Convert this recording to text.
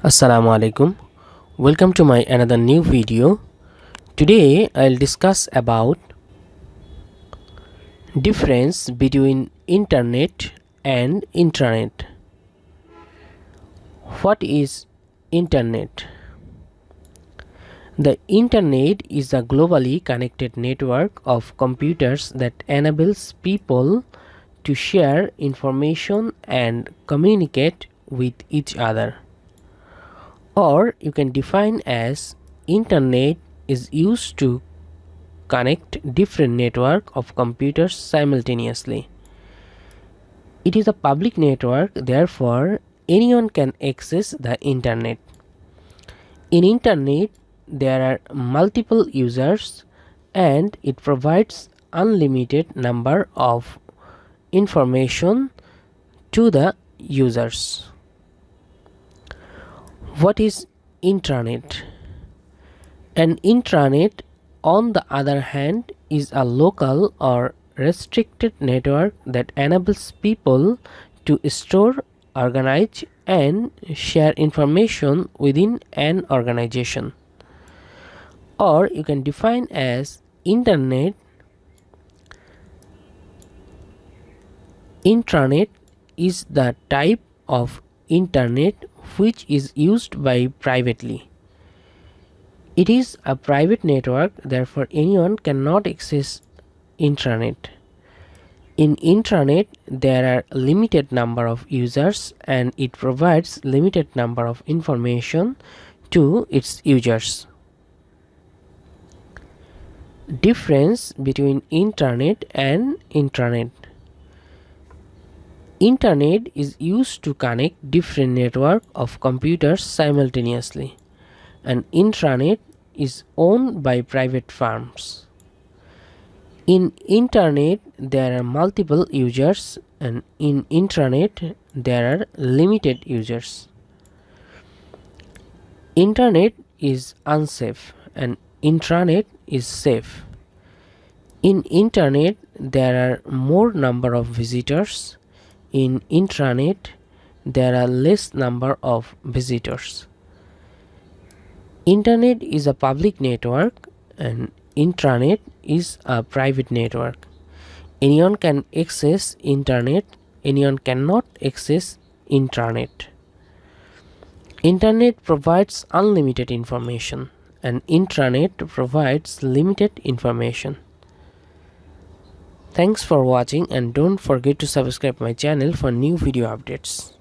Assalamu alaikum. Welcome to my another new video. Today I'll discuss about difference between internet and intranet. What is internet? The internet is a globally connected network of computers that enables people to share information and communicate with each other. Or you can define as internet is used to connect different network of computers simultaneously. It is a public network, therefore anyone can access the internet. In internet there are multiple users and it provides unlimited number of information to the users. What is intranet? An intranet, on the other hand, is a local or restricted network that enables people to store, organize, and share information within an organization. Or you can define as intranet is the type of internet which is used by privately. It is a private network, therefore anyone cannot access intranet. In intranet there are limited number of users and it provides limited number of information to its users. Difference between internet and intranet. Internet is used to connect different network of computers simultaneously, and intranet is owned by private firms. In internet there are multiple users and in intranet there are limited users. Internet is unsafe and intranet is safe. In internet there are more number of visitors. In intranet there are less number of visitors. Internet is a public network and intranet is a private network. Anyone can access internet, anyone cannot access intranet. Internet provides unlimited information and intranet provides limited information. Thanks for watching and don't forget to subscribe my channel for new video updates.